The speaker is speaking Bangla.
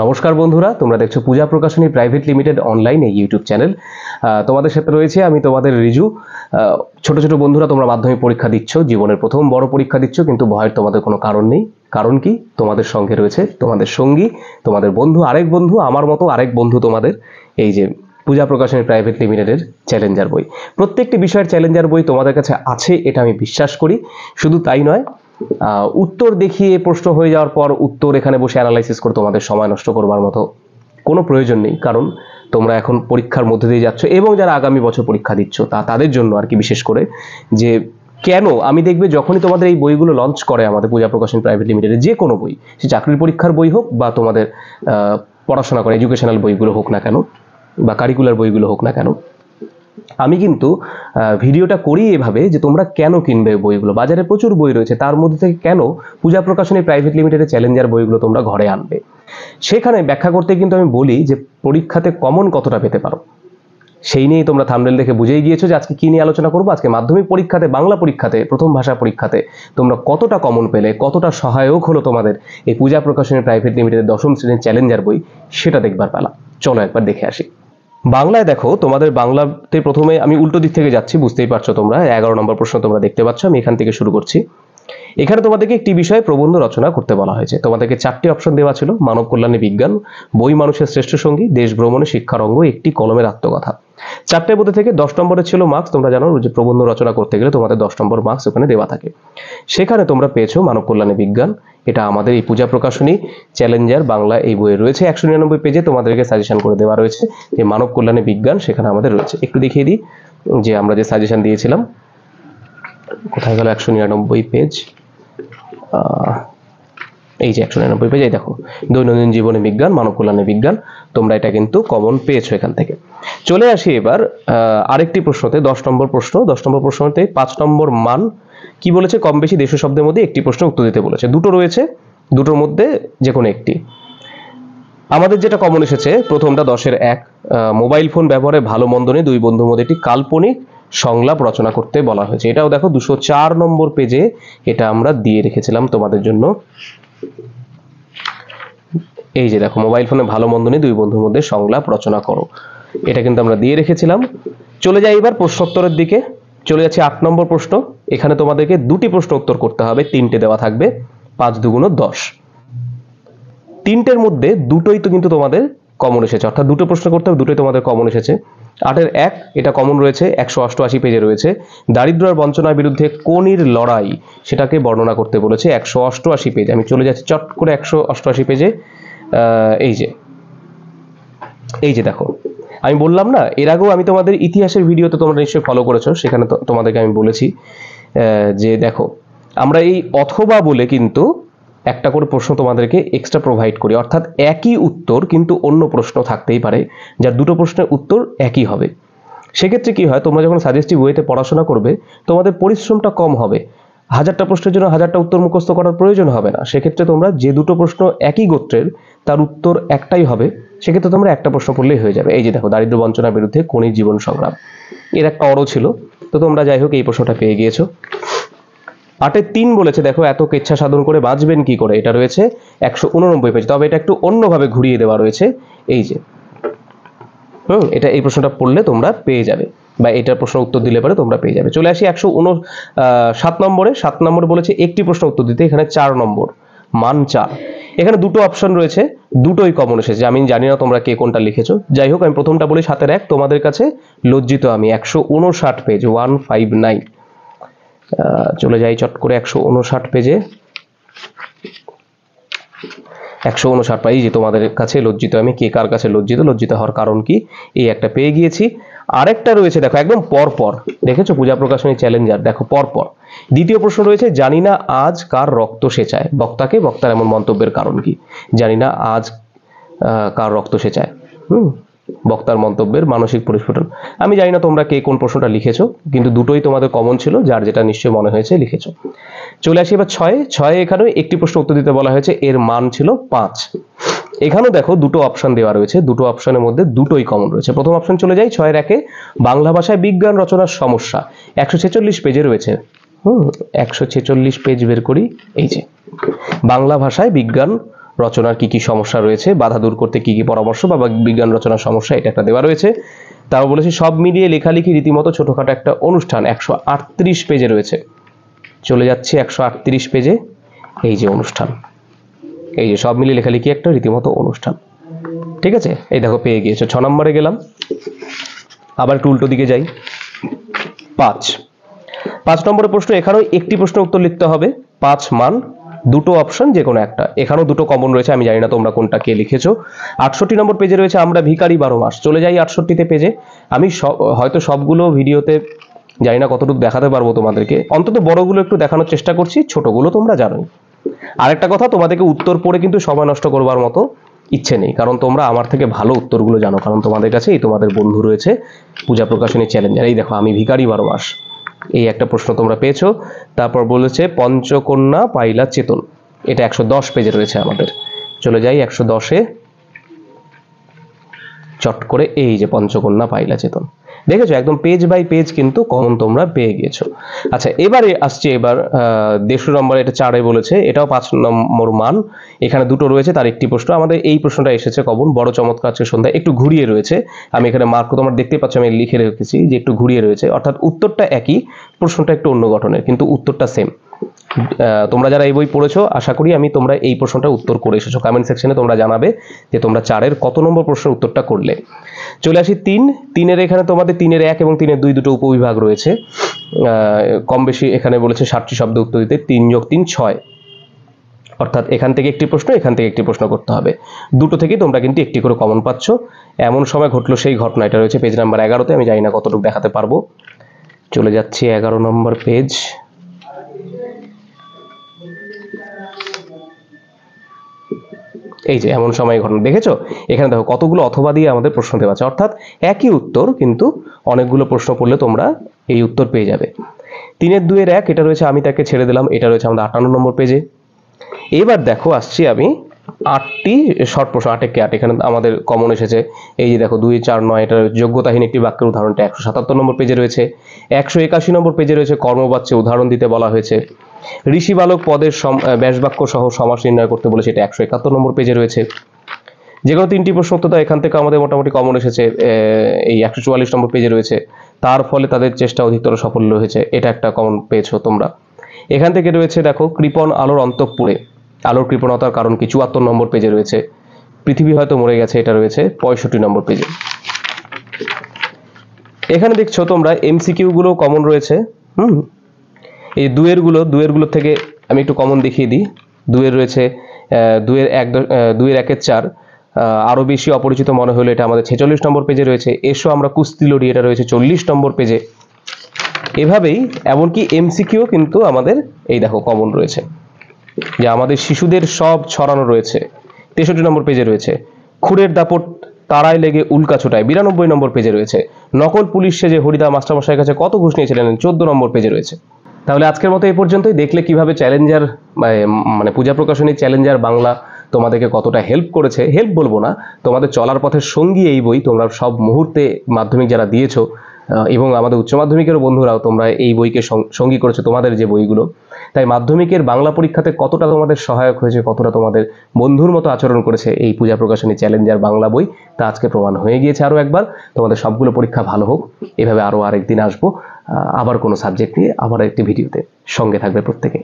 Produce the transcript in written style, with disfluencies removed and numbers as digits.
নমস্কার বন্ধুরা, তোমরা দেখছো পূজা প্রকাশনী প্রাইভেট লিমিটেড অনলাইন এই ইউটিউব চ্যানেল। তোমাদের সাথে রয়েছে আমি তোমাদের রিজু। ছোট ছোট বন্ধুরা, তোমরা মাধ্যমিক পরীক্ষা দিচ্ছ, জীবনের প্রথম বড় পরীক্ষা দিচ্ছ, কিন্তু ভয়ের তোমাদের কোনো কারণ নেই। কারণ কি? তোমাদের সঙ্গে রয়েছে তোমাদের সঙ্গী, তোমাদের বন্ধু, আরেক বন্ধু, আমার মতো আরেক বন্ধু তোমাদের, এই যে পূজা প্রকাশনী প্রাইভেট লিমিটেডের চ্যালেঞ্জার বই। প্রত্যেকটি বিষয়ের চ্যালেঞ্জার বই তোমাদের কাছে আছে, এটা আমি বিশ্বাস করি। শুধু তাই নয়, উত্তর দেখিয়ে প্রশ্ন হয়ে যাওয়ার পর উত্তর এখানে বসে অ্যানালাইসিস করে তোমাদের সময় নষ্ট করবার মতো কোনো প্রয়োজন নেই। কারণ তোমরা এখন পরীক্ষার মধ্যে দিয়ে যাচ্ছ, এবং যারা আগামী বছর পরীক্ষা দিচ্ছ তাদের জন্য আর কি, বিশেষ করে যে কেন আমি দেখবে যখনই তোমাদের এই বইগুলো লঞ্চ করে আমাদের পূজা প্রকাশনী প্রাইভেট লিমিটেডের যে কোনো বই, সে চাকরির পরীক্ষার বই হোক বা তোমাদের পড়াশোনা করে এডুকেশনাল বইগুলো হোক না কেন, বা কারিকুলার বইগুলো হোক না কেন, আমি কিন্তু ভিডিওটা করি এভাবে যে তোমরা কেন কিনবে বইগুলো। বাজারে প্রচুর বই রয়েছে, তার মধ্যে থেকে কেন পূজা প্রকাশনী প্রাইভেট লিমিটেডের চ্যালেঞ্জার বইগুলো তোমরা ঘরে আনবে। সেখানে ব্যাখ্যা করতে কিন্তু আমি বলি যে পরীক্ষাতে কমন কতটা পেতে পারো, সেই নিয়েই তোমরা থাম্বনেল দেখে বুঝেই গিয়েছো যে আজকে কি নিয়ে আলোচনা করবো। আজকে মাধ্যমিক পরীক্ষাতে, বাংলা পরীক্ষাতে, প্রথম ভাষা পরীক্ষাতে তোমরা কতটা কমন পেলে, কতটা সহায়ক হলো তোমাদের এই পূজা প্রকাশনী প্রাইভেট লিমিটেডের দশম শ্রেণীর চ্যালেঞ্জার বই, সেটা দেখবার পালা। চলো একবার দেখে আসি। বাংলায় দেখো, তোমাদের বাংলাতে প্রথমে আমি উল্টো দিক থেকে যাচ্ছি, বুঝতেই পারছো তোমরা। 11 নম্বর প্রশ্ন তোমরা দেখতে পাচ্ছ, আমি এখান থেকে শুরু করছি। এখানে তোমাদেরকে একটি বিষয়ে প্রবন্ধ রচনা করতে বলা হয়েছে। তোমাদেরকে 4টি অপশন দেওয়া ছিল: মানব কল্যাণে বিজ্ঞান, বই মানুষের শ্রেষ্ঠ সঙ্গী, দেশ ভ্রমণে শিক্ষার অঙ্গ, একটি কলমের আত্মকথা। 4টের মধ্যে থেকে 10 নম্বরের ছিল মার্কস। তোমরা জানো যে প্রবন্ধ রচনা করতে গেলে তোমাদের 10 নম্বর মার্কস ওখানে দেওয়া থাকে। সেখানে তোমরা পেয়েছো মানব কল্যাণে বিজ্ঞান। এটা আমাদের এই পূজা প্রকাশনী চ্যালেঞ্জার বাংলা এই বইয়ে রয়েছে। 199 পেজে তোমাদেরকে সাজেশন করে দেওয়া রয়েছে যে মানব কল্যাণে বিজ্ঞান সেখানে আমাদের রয়েছে। একটু দেখিয়ে দিই যে আমরা যে সাজেশন দিয়েছিলাম, কোথায় গেল 199 পেজ, এই যে 199 পেজ, এই দেখো, দৈনন্দিন জীবনে বিজ্ঞান, মানব কল্যাণে বিজ্ঞান। তোমরা এটা কিন্তু কমন পেয়েছো এখান থেকে। চলে আসি এবার আরেকটি প্রশ্নতে, 10 নম্বর প্রশ্ন। 10 নম্বর প্রশ্নতে 5 নম্বর মান কি বলেছে? কম বেশি দেশ শব্দের মধ্যে একটি প্রশ্ন উত্তর দিতে বলেছে। দুটো রয়েছে, দুটোর মধ্যে যে কোনো একটি। আমাদের যেটা কমন এসেছে, প্রথমটা 10-এর 1, মোবাইল ফোন ব্যবহারে ভালো মন্দ নিয়ে দুই বন্ধুর মধ্যে একটি কাল্পনিক সংলাপ রচনা করতে বলা হয়েছে। এটাও দেখো 204 নম্বর পেজে এটা আমরা দিয়ে রেখেছিলাম তোমাদের জন্য। এই যে দেখো, মোবাইল ফোনে ভালো মন্দ নিয়ে দুই বন্ধুর মধ্যে সংলাপ রচনা করো, এটা কিন্তু আমরা দিয়ে রেখেছিলাম। চলে যাই এবার প্রশ্নোত্তরের দিকে। চলে যাচ্ছে 8 নম্বর প্রশ্ন। এখানে তোমাদেরকে 2টি প্রশ্ন উত্তর করতে হবে, 3টে দেওয়া থাকবে, 5 দুগুণ 10। 3টের মধ্যে দুটোই তো কিন্তু তোমাদের কমন এসেছে, অর্থাৎ দুটো প্রশ্ন করতে হবে, দুটোই তোমাদের কমন এসেছে। 8-এর 1 এটা কমন রয়েছে, 188 পেজে রয়েছে। দারিদ্র আর বঞ্চনার বিরুদ্ধে কোনির লড়াই সেটাকে বর্ণনা করতে বলেছে, 188 পেজ। আমি চলে যাচ্ছি চট করে 188 পেজে। এই যে দেখো, আমি বললাম না এর আগেও, আমি তোমাদের ইতিহাসের ভিডিওতে তোমরা নিশ্চয়ই ফলো করেছো, সেখানে তোমাদেরকে আমি বলেছি যে দেখো, আমরা এই অথবা বলে কিন্তু একটা করে প্রশ্ন তোমাদেরকে এক্সট্রা প্রোভাইড করি, অর্থাৎ একই উত্তর কিন্তু অন্য প্রশ্ন থাকতেই পারে যার দুটো প্রশ্নের উত্তর একই হবে। সেক্ষেত্রে কি হয়, তোমরা যখন সাজেস্টিভ ওয়েতে পড়াশোনা করবে তোমাদের পরিশ্রমটা কম হবে। 1000টা প্রশ্নের জন্য 1000টা উত্তর মুখস্থ করার প্রয়োজন হবে না। সেক্ষেত্রে তোমরা যে দুটো প্রশ্ন একই গোত্রের তার উত্তর একটাই হবে, সেক্ষেত্রে তোমরা একটা প্রশ্ন করলেই হয়ে যাবে। এই যে দেখো, দারিদ্র বঞ্চনার বিরুদ্ধে কোনির জীবন সংগ্রাম, এর একটা অরো ছিল, তো তোমরা যাই হোক এই প্রশ্নটা পেয়ে গিয়েছো। 8-এর 3 বলেছে, দেখো, এত কেচ্ছা সাধন করে বাঁচবেন কি করে, এটা রয়েছে 189 পেজ। তবে এটা একটু অন্যভাবে ঘুরিয়ে দেওয়া রয়েছে। এই যে এটা, এই প্রশ্নটা পড়লে তোমরা পেয়ে যাবে, বা এটার প্রশ্ন উত্তর দিলে পরে তোমরা পেয়ে যাবে। চলে আসি 157 নম্বরে। 7 নম্বরে বলেছে একটি প্রশ্ন উত্তর দিতে, এখানে 4 নম্বর, মান 4। এখানে দুটো অপশন রয়েছে, দুটোই কমন এসেছে। আমি জানি না তোমরা কে কোনটা লিখেছো, যাই হোক আমি প্রথমটা বলি। 7-এর 1 তোমাদের কাছে লজ্জিত আমি, 159 পেজ, 159। চলে যাই চট করে 159 পেজে। 159 পেজ, যে তোমাদের কাছে লজ্জিত আমি। কে কার কাছে লজ্জিত, লজ্জিত হওয়ার কারণ কি, এই একটা পেয়ে গিয়েছি। আরেকটা রয়েছে দেখো, একদম পরপর, দেখেছো পূজা প্রকাশনী চ্যালেঞ্জার, দেখো পরপর। দ্বিতীয় প্রশ্ন রয়েছে, জানি না আজ কার রক্ত সেচায়, বক্তাকে, বক্তার এমন মন্তব্যের কারণ কি। জানি না আজ কার রক্ত সেচায়, বক্তার মন্তব্যের মানসিক পরিস্ফুটন। আমি জানি না তোমরা কে কোন প্রশ্নটা লিখেছো, কিন্তু দুটোই তোমাদের কমন ছিল, যার যেটা নিশ্চয়ই মনে হয়েছে লিখেছো। চলে আসি এবার 6 এখানে একটি প্রশ্ন উত্তর দিতে বলা হয়েছে, এর মান ছিল 5। এখানেও দেখো দুটো অপশন দেওয়া রয়েছে, দুটো অপশনের মধ্যে দুটোই কমন রয়েছে। প্রথম অপশন চলে যাই 6-এর 1-এ, বাংলা ভাষায় বিজ্ঞান রচনার সমস্যা, 146 পেজে রয়েছে। 146 পেজ বের করি, এই যে বাংলা ভাষায় বিজ্ঞান রচনার কি কি সমস্যা রয়েছে, বাধা দূর করতে কি কি পরামর্শ বা বিজ্ঞান রচনার সমস্যা, এটা একটা দেওয়া রয়েছে। তারপর বলেছে সব মিলিয়ে লেখালেখি রীতিমতো ছোটখাটো একটা অনুষ্ঠান, 138 পেজে রয়েছে। চলে যাচ্ছে 138 পেজে, এই যে অনুষ্ঠান, এই যে সব মিলিয়ে লেখালেখি একটা রীতিমতো অনুষ্ঠান। ঠিক আছে, এই দেখো পেয়ে গিয়েছো। 6 নম্বরে গেলাম, আবার একটু উল্টো দিকে যাই। 5 নম্বরের প্রশ্ন, এখানেও একটি প্রশ্ন উত্তর লিখতে হবে। 5 মান, দুটো অপশন, যে কোনো একটা। এখানেও দুটো কমন রয়েছে, আমি জানি না তোমরা কোনটা কে লিখেছো। 68 নম্বর পেজে রয়েছে আমরা ভিখারি 12 মাস। চলে যাই 68তে পেজে। আমি হয়তো সবগুলো ভিডিওতে জানি না কতটুকু দেখাতে পারবো তোমাদেরকে, অন্তত বড়গুলো একটু দেখানোর চেষ্টা করছি, ছোটগুলো তোমরা জানোই। আরেকটা কথা, তোমাদেরকে উত্তর পড়ে কিন্তু সময় নষ্ট করবার মতো ইচ্ছে নেই, কারণ তোমরা আমার থেকে ভালো উত্তরগুলো জানো, কারণ তোমাদের কাছে এই তোমাদের বন্ধু রয়েছে পূজা প্রকাশনী চ্যালেঞ্জার। এই দেখো আমি ভিখারি 12 মাস, এই একটা প্রশ্ন তোমরা পেয়েছো। তারপর বলেছে পঞ্চকন্যা পাইলা চেতন, এটা 110 পেজে রয়েছে আমাদের। চলে যাই 110-এ, চট করে এই যে পঞ্চকন্যা পাইলা চেতন, দেখেছো একদম পেজ বাই পেজ কিন্তু কমন তোমরা পেয়ে গিয়েছো। আচ্ছা, এবারে আসছে এবার 150 নম্বর, এটা 4-এ বলেছে, এটাও 5 নম্বর মান। এখানে দুটো রয়েছে, তার একটি প্রশ্ন। আমাদের এই প্রশ্নটা এসেছে কমন, বড় চমৎকার সন্ধ্যা, একটু ঘুরিয়ে রয়েছে। আমি এখানে মার্ক তোমরা দেখতে পাচ্ছ, আমি লিখে রেখেছি যে একটু ঘুরিয়ে রয়েছে, অর্থাৎ উত্তরটা একই, প্রশ্নটা একটু অন্য গঠনের, কিন্তু উত্তরটা সেম। তোমরা যারা এই বই পড়েছো, আশা করি তোমরা এই প্রশ্নটা উত্তর করে এসেছো। কমেন্ট সেকশনে তোমরা জানাবে যে তোমরা 4-এর কত নম্বর প্রশ্নের উত্তরটা করলে। চলে আসি 3-এর, এখানে তোমাদের 3-এর 1 এবং 3-এর 2 দুটো উপবিভাগ রয়েছে। কম বেশি এখানে বলেছে 60টি শব্দ উত্তর দিতে, 3 + 3 6, অর্থাৎ এখান থেকে একটি প্রশ্ন, এখান থেকে একটি প্রশ্ন করতে হবে। দুটো থেকেই তোমরা কিন্তু একটি করে কমন পাচ্ছ। এমন সময় ঘটলো সেই ঘটনা, এটা রয়েছে পেজ নাম্বার 11-তে। আমি জানি না কতটুকু দেখাতে পারবো। চলে যাচ্ছি 11 নম্বর পেজ। এই যে এমন সময় ঘটনা, দেখেছো এখানে দেখো কতগুলো অথবা দিয়ে আমাদের প্রশ্ন দেওয়া আছে, অর্থাৎ একই উত্তর কিন্তু অনেকগুলো প্রশ্ন পড়লে তোমরা এই উত্তর পেয়ে যাবে। 3-এর 2-এর 1, এটা রয়েছে আমি তাকে ছেড়ে দিলাম, এটা রয়েছে আমাদের 58 নম্বর পেজে। এবার দেখো আসছি আমি 8টি শর্ট প্রশ্ন, 8-এ 8, এখানে আমাদের কমন এসেছে। এই যে দেখো 2, 4, 9, এটা যোগ্যতাহীন একটি বাক্যের উদাহরণটা 177 নম্বর পেজে রয়েছে। 181 নম্বর পেজে রয়েছে কর্মবাচ্যে উদাহরণ দিতে বলা হয়েছে। ঋষি বালক পদের ব্যাসবাক্য সহ সমাস নির্ণয় করতে বলেছে, এটা 171 নম্বর পেজে রয়েছে। যে কোনো 3টি প্রশ্ন উত্তর দাও, এখান থেকে আমাদের মোটামুটি কমন এসেছে, এই 144 নম্বর পেজে রয়েছে। তার ফলে তাদের চেষ্টা অধিকতর সাফল্য হয়েছে, এটা একটা কমন পেয়েছো তোমরা। এখান থেকে রয়েছে দেখো কৃপণ আলোর অন্তঃপুরে, আলোর কৃপণতার কারণ কি, 74 নম্বর পেজে রয়েছে। পৃথিবী হয়তো মরে গেছে, এটা রয়েছে 65 নম্বর পেজে। এখানে দেখছো তোমরা এমসিকিউ গুলো কমন রয়েছে। এই 2-এর গুলো থেকে আমি একটু কমন দেখিয়ে দিই। 2-এর রয়েছে 2-এর 1-এর 4, আরো বেশি অপরিচিত মনে হলো, এটা আমাদের 46 নম্বর পেজে রয়েছে। এসো আমরা কুস্তি লড়ি, এটা রয়েছে 40 নম্বর পেজে। এভাবেই এমনকি এমসিকিউ কিন্তু আমাদের এই দেখো কমন রয়েছে, যে আমাদের শিশুদের সব ছড়ানো রয়েছে, 63 নম্বর পেজে রয়েছে। খুরের দাপট তারায় লেগে উল্কা ছোটায়, 92 নম্বর পেজে রয়েছে। নকল পুলিশ সেজে হরিদা মাস্টারমশাইয়ের কাছে কত ঘুষ নিয়েছিলেন, 14 নম্বর পেজে রয়েছে। তাহলে আজকের মতো এই পর্যন্তই। দেখলে কিভাবে চ্যালেঞ্জার মানে পূজা প্রকাশনী চ্যালেঞ্জার বাংলা তোমাদেরকে কতটা হেল্প করেছে। হেল্প বলবো না, তোমাদের চলার পথের সঙ্গী এই বই। তোমরা সব মুহূর্তে মাধ্যমিক যারা দিয়েছো এবং আমাদের উচ্চ মাধ্যমিকের বন্ধুরাও তোমরা এই বইকে সঙ্গী করেছো তোমাদের যে বইগুলো। তাই মাধ্যমিকের বাংলা পরীক্ষাতে কতটা তোমাদের সহায়ক হয়েছে, কতটা তোমাদের বন্ধুর মতো আচরণ করেছে এই পূজা প্রকাশনী চ্যালেঞ্জার বাংলা বই, তা আজকে প্রমাণ হয়ে গিয়েছে আরও একবার। তোমাদের সবগুলো পরীক্ষা ভালো হোক, এভাবে আরও আরেকদিন আসবো আবার কোনো সাবজেক্ট নিয়ে, আবার একটি ভিডিওতে। সঙ্গে থাকবে প্রত্যেকে।